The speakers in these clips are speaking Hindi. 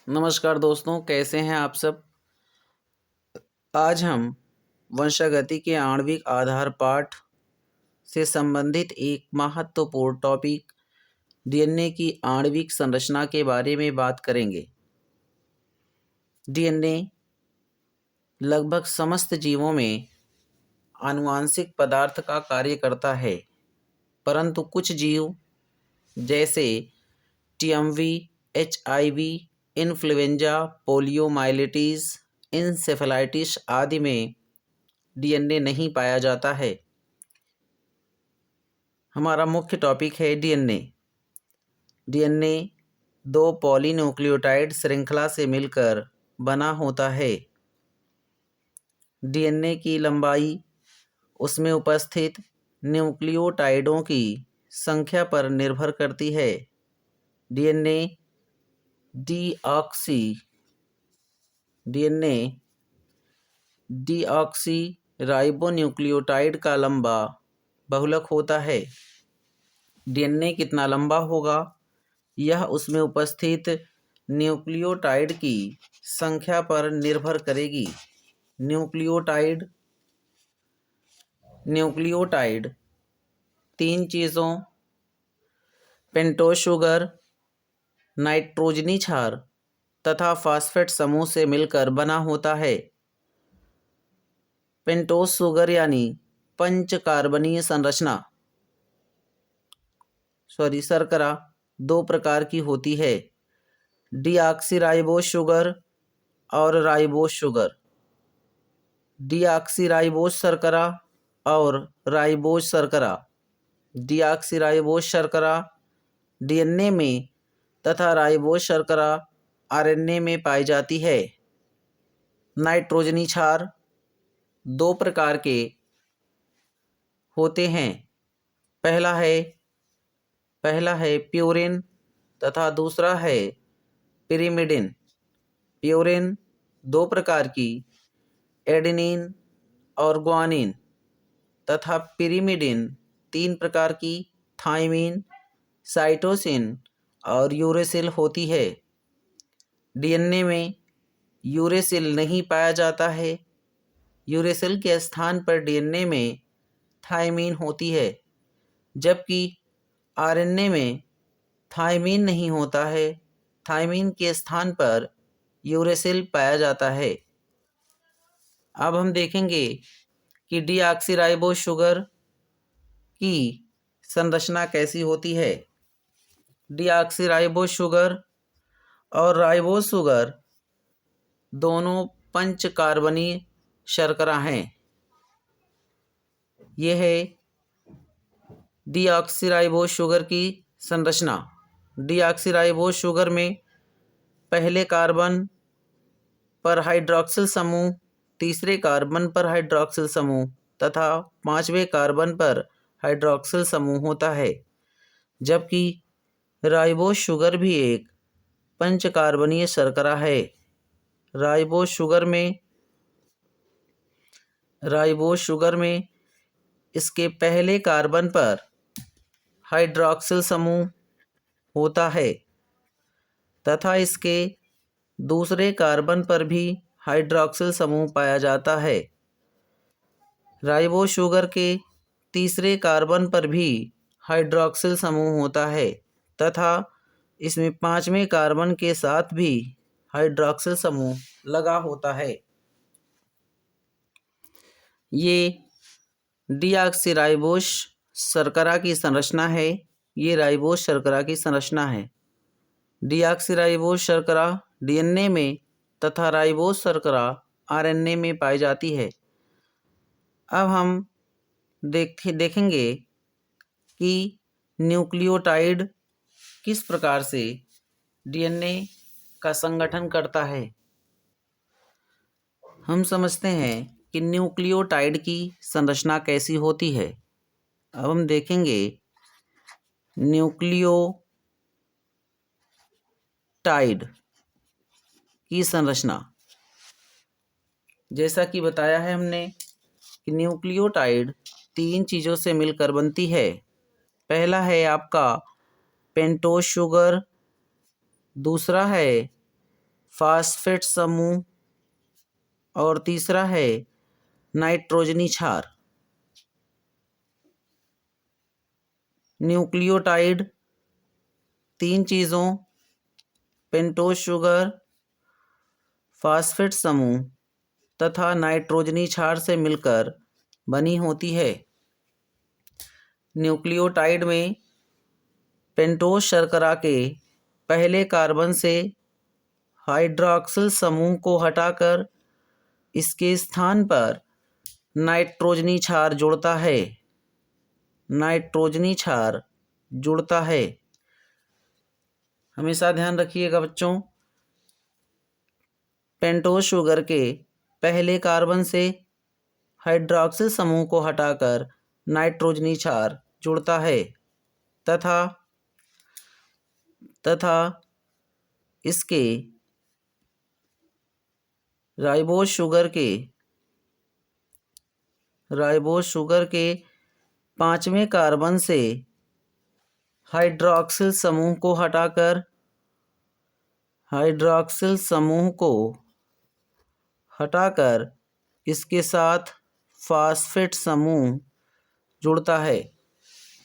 नमस्कार दोस्तों, कैसे हैं आप सब। आज हम वंशागति के आणविक आधार पाठ से संबंधित एक महत्वपूर्ण टॉपिक डीएनए की आणविक संरचना के बारे में बात करेंगे। डीएनए लगभग समस्त जीवों में आनुवांशिक पदार्थ का कार्य करता है, परंतु कुछ जीव जैसे TMV, HIV, influenza, poliomyelitis, encephalitis आदि में डीएनए नहीं पाया जाता है। हमारा मुख्य टॉपिक है डीएनए। डीएनए 2 पॉलीन्यूक्लियोटाइड श्रृंखला से मिलकर बना होता है। डीएनए की लंबाई उसमें उपस्थित न्यूक्लियोटाइडों की संख्या पर निर्भर करती है। डीएनए डीऑक्सी राइबोन्यूक्लियोटाइड का लंबा बहुलक होता है। डीएनए कितना लंबा होगा, यह उसमें उपस्थित न्यूक्लियोटाइड की संख्या पर निर्भर करेगी। न्यूक्लियोटाइड 3 चीज़ों पेंटोज शुगर, नाइट्रोजनी क्षार तथा फास्फेट समूह से मिलकर बना होता है। पेंटोज शुगर यानी पंचकार्बनीय शर्करा 2 प्रकार की होती है, डीऑक्सीराइबोज शुगर और राइबोज शुगर। डीऑक्सीराइबोज शर्करा और राइबोज शर्करा। डीऑक्सीराइबोज शर्करा डीएनए में तथा राइबोज शर्करा आरएनए में पाई जाती है। नाइट्रोजनी क्षार 2 प्रकार के होते हैं। पहला है प्यूरिन तथा दूसरा है पिरिमिडिन। प्यूरिन 2 प्रकार की, एडेनिन और ग्वानिन, तथा पिरिमिडिन 3 प्रकार की, थाइमिन, साइटोसिन और यूरेसिल होती है। डीएनए में यूरेसिल नहीं पाया जाता है। यूरेसिल के स्थान पर डीएनए में थाइमिन होती है, जबकि आरएनए में थाइमिन नहीं होता है। थाइमिन के स्थान पर यूरेसिल पाया जाता है। अब हम देखेंगे कि डीऑक्सीराइबोज शुगर की संरचना कैसी होती है। डीऑक्सीराइबोज शुगर और राइबोज शुगर दोनों पंचकार्बनीय शर्करा हैं। यह है डीऑक्सीराइबोज शुगर की संरचना। डीऑक्सीराइबोज शुगर में पहले कार्बन पर हाइड्रॉक्सिल समूह, तीसरे कार्बन पर हाइड्रॉक्सिल समूह तथा 5वें कार्बन पर हाइड्रॉक्सिल समूह होता है, जबकि राइबोज शुगर भी एक पंचकार्बनीय शर्करा है। राइबोज शुगर में इसके पहले कार्बन पर हाइड्रॉक्सिल समूह होता है तथा इसके दूसरे कार्बन पर भी हाइड्रॉक्सिल समूह पाया जाता है। राइबोज शुगर के तीसरे कार्बन पर भी हाइड्रॉक्सिल समूह होता है तथा इसमें 5वें कार्बन के साथ भी हाइड्रॉक्सिल समूह लगा होता है। ये डीऑक्सीराइबोज शर्करा की संरचना है। ये राइबोज शर्करा की संरचना है। डीऑक्सीराइबोज शर्करा डीएनए में तथा राइबोज शर्करा आरएनए में पाई जाती है। अब हम देखेंगे कि न्यूक्लियोटाइड किस प्रकार से डीएनए का संगठन करता है। हम समझते हैं कि न्यूक्लियोटाइड की संरचना कैसी होती है। अब हम देखेंगे न्यूक्लियोटाइड की संरचना। जैसा कि बताया है हमने कि न्यूक्लियोटाइड 3 चीज़ों से मिलकर बनती है। पहला है आपका पेंटोज शुगर, दूसरा है फास्फेट समूह और तीसरा है नाइट्रोजनी क्षार। न्यूक्लियोटाइड 3 चीज़ों पेंटोज शुगर, फास्फेट समूह तथा नाइट्रोजनी क्षार से मिलकर बनी होती है। न्यूक्लियोटाइड में पेंटोज शर्करा के पहले कार्बन से हाइड्रॉक्सिल समूह को हटाकर इसके स्थान पर नाइट्रोजनी क्षार जुड़ता है। नाइट्रोजनी क्षार जुड़ता है। हमेशा ध्यान रखिएगा बच्चों, पेंटोज शुगर के पहले कार्बन से हाइड्रॉक्सिल समूह को हटाकर नाइट्रोजनी क्षार जुड़ता है तथा इसके राइबोज शुगर के 5वें कार्बन से हाइड्रॉक्सिल समूह को हटाकर इसके साथ फास्फेट समूह जुड़ता है।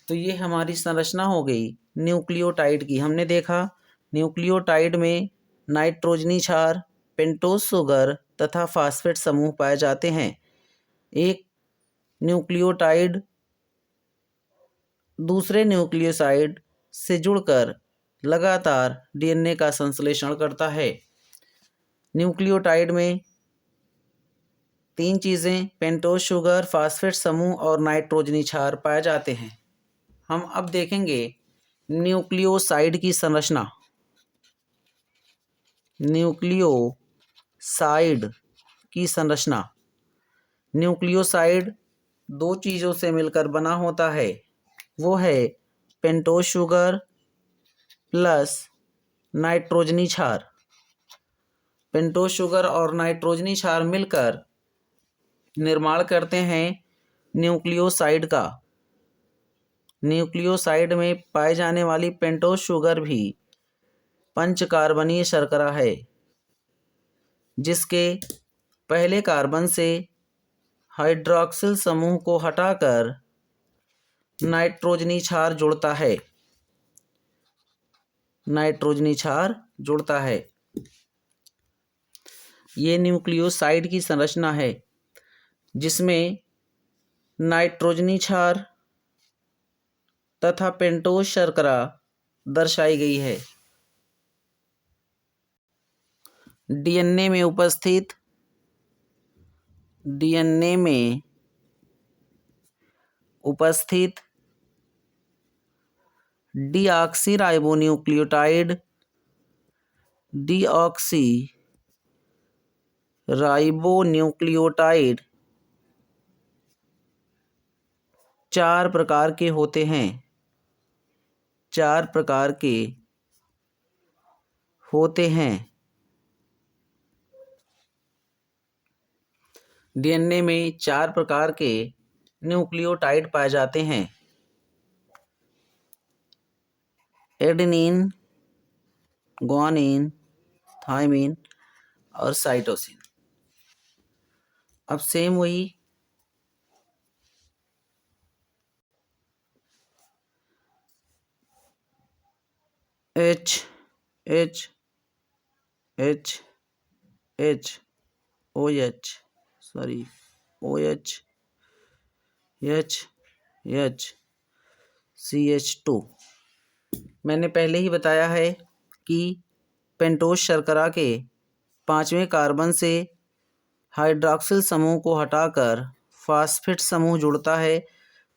तो ये हमारी संरचना हो गई न्यूक्लियोटाइड की। हमने देखा न्यूक्लियोटाइड में नाइट्रोजनी क्षार, पेंटोज शुगर तथा फास्फेट समूह पाए जाते हैं। एक न्यूक्लियोटाइड दूसरे न्यूक्लियोसाइड से जुड़कर लगातार डीएनए का संश्लेषण करता है। न्यूक्लियोटाइड में 3 चीज़ें पेंटोज शुगर, फास्फेट समूह और नाइट्रोजनी क्षार पाए जाते हैं। हम अब देखेंगे न्यूक्लियोसाइड की संरचना। न्यूक्लियोसाइड की संरचना। न्यूक्लियोसाइड 2 चीज़ों से मिलकर बना होता है। वो है पेंटोज शुगर प्लस नाइट्रोजनी क्षार। पेंटोज शुगर और नाइट्रोजनी क्षार मिलकर निर्माण करते हैं न्यूक्लियोसाइड का। न्यूक्लियोसाइड में पाए जाने वाली पेंटोज शुगर भी पंचकार्बनीय शर्करा है, जिसके पहले कार्बन से हाइड्रॉक्सिल समूह को हटाकर नाइट्रोजनी क्षार जुड़ता है। नाइट्रोजनी क्षार जुड़ता है। ये न्यूक्लियोसाइड की संरचना है, जिसमें नाइट्रोजनी क्षार तथा पेंटोज शर्करा दर्शाई गई है। डीएनए में उपस्थित डीऑक्सीराइबोन्यूक्लियोटाइड 4 प्रकार के होते हैं। 4 प्रकार के होते हैं। डीएनए में 4 प्रकार के न्यूक्लियोटाइड पाए जाते हैं। एडेनिन, ग्वानिन, थाइमिन और साइटोसिन। अब सेम वही CH2। मैंने पहले ही बताया है कि पेंटोज शर्करा के 5वें कार्बन से हाइड्रॉक्सिल समूह को हटाकर फास्फेट समूह जुड़ता है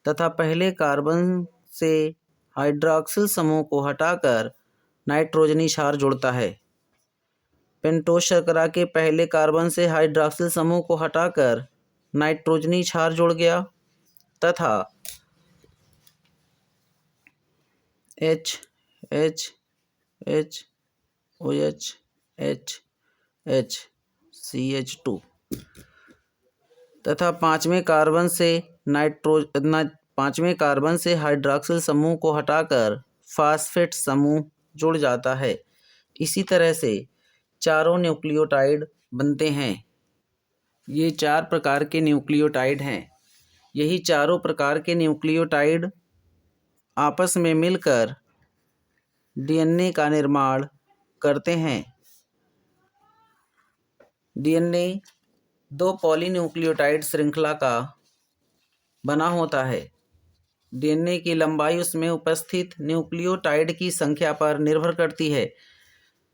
तथा पहले कार्बन से हाइड्रॉक्सिल समूह को हटाकर नाइट्रोजनी क्षार जुड़ता है। पेंटोज शर्करा के पहले कार्बन से हाइड्रॉक्सिल समूह को हटाकर नाइट्रोजनी क्षार जुड़ गया तथा CH2 तथा 5वें कार्बन से हाइड्रॉक्सिल समूह को हटाकर फास्फेट समूह जुड़ जाता है। इसी तरह से चारों न्यूक्लियोटाइड बनते हैं। ये 4 प्रकार के न्यूक्लियोटाइड हैं। यही चारों प्रकार के न्यूक्लियोटाइड आपस में मिलकर डीएनए का निर्माण करते हैं। डीएनए 2 पॉलीन्यूक्लियोटाइड श्रृंखला का बना होता है। डीएनए की लंबाई उसमें उपस्थित न्यूक्लियोटाइड की संख्या पर निर्भर करती है।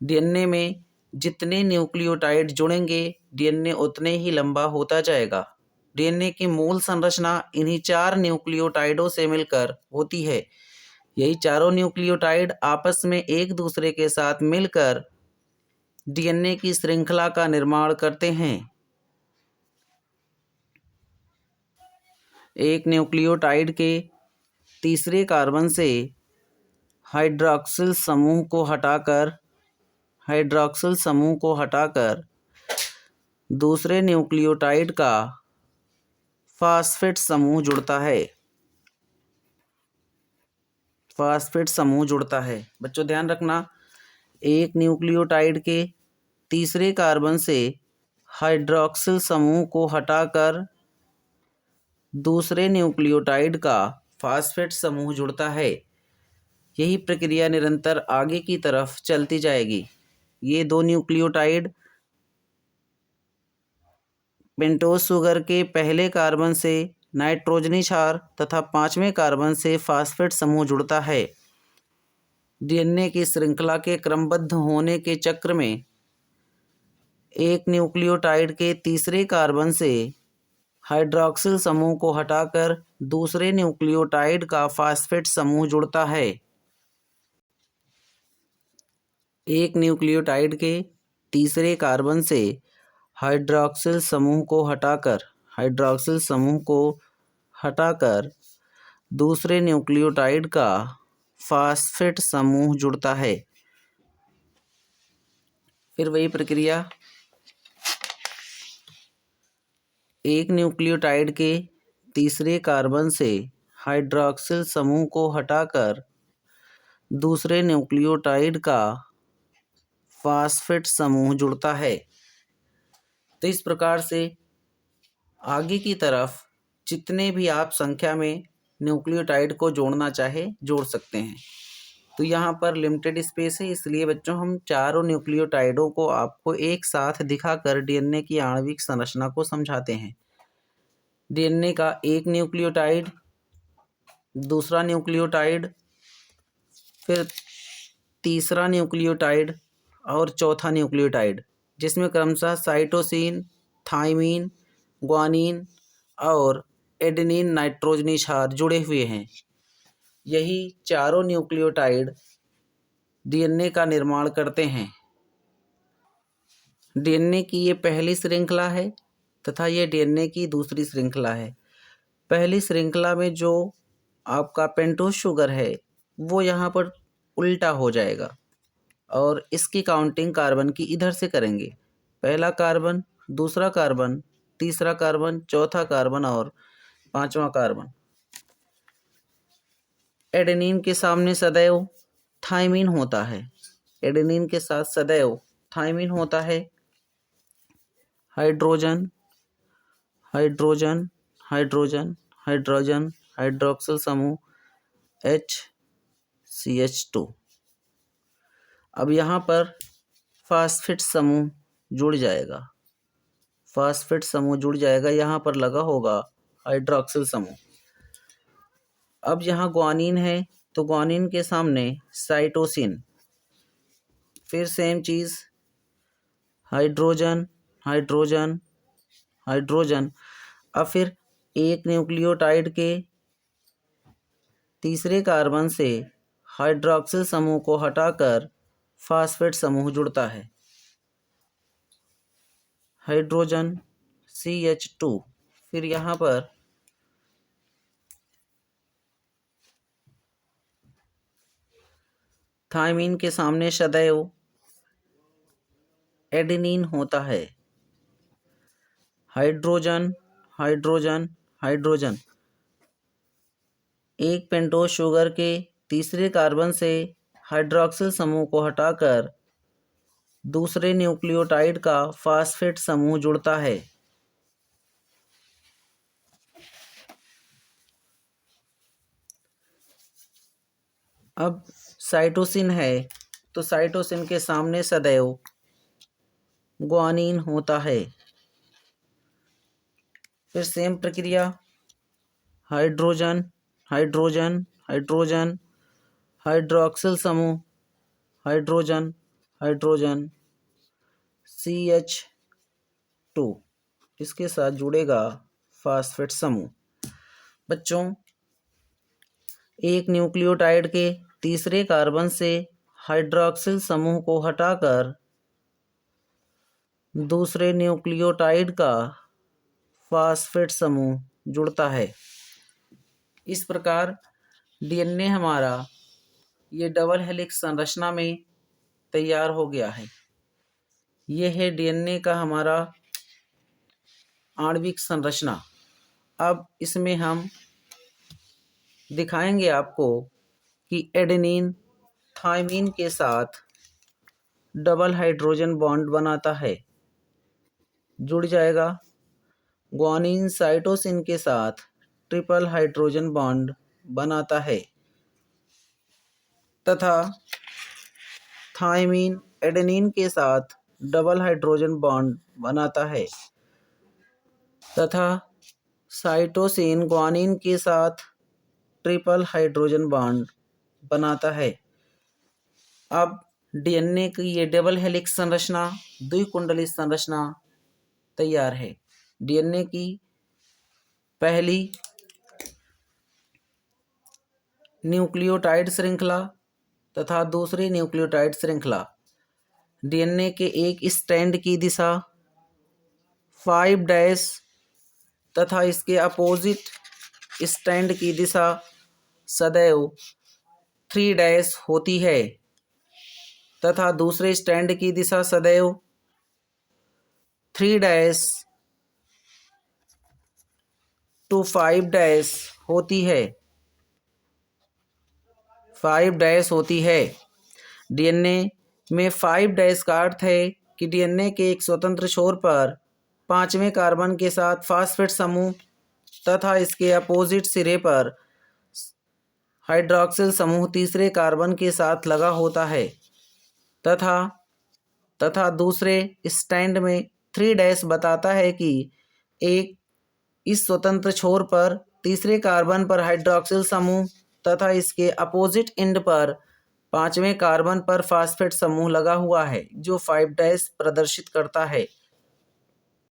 डीएनए में जितने न्यूक्लियोटाइड जुड़ेंगे, डीएनए उतने ही लंबा होता जाएगा। डीएनए की मूल संरचना इन्हीं 4 न्यूक्लियोटाइडों से मिलकर होती है। यही चारों न्यूक्लियोटाइड आपस में एक दूसरे के साथ मिलकर डीएनए की श्रृंखला का निर्माण करते हैं। एक न्यूक्लियोटाइड के तीसरे कार्बन से हाइड्रॉक्सिल समूह को हटाकर दूसरे न्यूक्लियोटाइड का फास्फेट समूह जुड़ता है। बच्चों ध्यान रखना, एक न्यूक्लियोटाइड के तीसरे कार्बन से हाइड्रॉक्सिल समूह को हटाकर दूसरे न्यूक्लियोटाइड का फास्फेट समूह जुड़ता है। यही प्रक्रिया निरंतर आगे की तरफ चलती जाएगी। ये 2 न्यूक्लियोटाइड पेंटोज शुगर के पहले कार्बन से नाइट्रोजनी क्षार तथा 5वें कार्बन से फास्फेट समूह जुड़ता है। डीएनए की श्रृंखला के क्रमबद्ध होने के चक्र में एक न्यूक्लियोटाइड के तीसरे कार्बन से हाइड्रॉक्सिल समूह को हटाकर दूसरे न्यूक्लियोटाइड का फास्फेट समूह जुड़ता है। एक न्यूक्लियोटाइड के तीसरे कार्बन से हाइड्रॉक्सिल समूह को हटाकर दूसरे न्यूक्लियोटाइड का फास्फेट समूह जुड़ता है। फिर वही प्रक्रिया, एक न्यूक्लियोटाइड के तीसरे कार्बन से हाइड्रॉक्सिल समूह को हटाकर दूसरे न्यूक्लियोटाइड का फास्फेट समूह जुड़ता है। तो इस प्रकार से आगे की तरफ जितने भी आप संख्या में न्यूक्लियोटाइड को जोड़ना चाहे जोड़ सकते हैं। तो यहाँ पर लिमिटेड स्पेस है, इसलिए बच्चों हम चारों न्यूक्लियोटाइडों को आपको एक साथ दिखाकर डीएनए की आणविक संरचना को समझाते हैं। डीएनए का एक न्यूक्लियोटाइड, दूसरा न्यूक्लियोटाइड, फिर तीसरा न्यूक्लियोटाइड और चौथा न्यूक्लियोटाइड, जिसमें क्रमशः साइटोसिन, थाइमीन, ग्वानिन और एडेनिन नाइट्रोजनी क्षार जुड़े हुए हैं। यही चारों न्यूक्लियोटाइड डीएनए का निर्माण करते हैं। डीएनए की ये पहली श्रृंखला है तथा ये डीएनए की दूसरी श्रृंखला है। पहली श्रृंखला में जो आपका पेंटोज शुगर है वो यहाँ पर उल्टा हो जाएगा और इसकी काउंटिंग कार्बन की इधर से करेंगे। पहला कार्बन, दूसरा कार्बन, तीसरा कार्बन, चौथा कार्बन और 5वां कार्बन। एडेनिन के सामने सदैव थाइमीन होता है। एडेनिन के साथ सदैव थाइमीन होता है। Hydrogen, hydrogen, hydrogen, hydrogen, hydroxyl समूह HCH2। अब यहाँ पर फास्फेट समूह जुड़ जाएगा। यहाँ पर लगा होगा हाइड्रोक्सिल समूह। अब यहाँ ग्वानिन है तो ग्वानिन के सामने साइटोसिन, फिर सेम चीज़ हाइड्रोजन, हाइड्रोजन, हाइड्रोजन। अब फिर एक न्यूक्लियोटाइड के तीसरे कार्बन से हाइड्रॉक्सिल समूह को हटाकर फास्फेट समूह जुड़ता है। Hydrogen CH2। फिर यहाँ पर थाइमीन के सामने सदैव एडेनिन होता है। Hydrogen, hydrogen, hydrogen. एक पेंटोज शुगर के तीसरे कार्बन से हाइड्रॉक्सिल समूह को हटाकर दूसरे न्यूक्लियोटाइड का फास्फेट समूह जुड़ता है। अब साइटोसिन है तो साइटोसिन के सामने सदैव ग्वानिन होता है। फिर सेम प्रक्रिया, हाइड्रोजन हाइड्रोजन हाइड्रोजन हाइड्रोक्सिल समूह, हाइड्रोजन हाइड्रोजन CH2, इसके साथ जुड़ेगा फास्फेट समूह। बच्चों, एक न्यूक्लियोटाइड के तीसरे कार्बन से हाइड्रोक्सिल समूह को हटाकर दूसरे न्यूक्लियोटाइड का फास्फेट समूह जुड़ता है। इस प्रकार DNA हमारा ये डबल हेलिक्स संरचना में तैयार हो गया है। ये है DNA का हमारा आणविक संरचना। अब इसमें हम दिखाएंगे आपको कि एडेनिन थाइमिन के साथ डबल हाइड्रोजन बॉन्ड बनाता है, जुड़ जाएगा। ग्वानिन साइटोसिन के साथ ट्रिपल हाइड्रोजन बॉन्ड बनाता है तथा थाइमिन एडेनिन के साथ डबल हाइड्रोजन बॉन्ड बनाता है तथा साइटोसिन ग्वानिन के साथ ट्रिपल हाइड्रोजन बॉन्ड बनाता है। अब DNA की ये डबल हेलिक्स संरचना, द्विकुंडलित संरचना तैयार है। DNA की पहली न्यूक्लियोटाइड श्रृंखला तथा दूसरी न्यूक्लियोटाइड श्रृंखला। DNA के एक स्ट्रैंड की दिशा 5' तथा इसके अपोजिट स्ट्रैंड की दिशा सदैव 3' होती है तथा दूसरे स्ट्रैंड की दिशा सदैव 3' to 5' होती है, 5' होती है। DNA में 5' का अर्थ है कि DNA के एक स्वतंत्र छोर पर 5वें कार्बन के साथ फास्फेट समूह तथा इसके अपोजिट सिरे पर हाइड्रोक्सिल समूह तीसरे कार्बन के साथ लगा होता है तथा दूसरे स्ट्रैंड में 3' बताता है कि एक इस स्वतंत्र छोर पर तीसरे कार्बन पर हाइड्रोक्सिल समूह तथा इसके अपोजिट एंड पर 5वें कार्बन पर फास्फेट समूह लगा हुआ है, जो 5' प्रदर्शित करता है।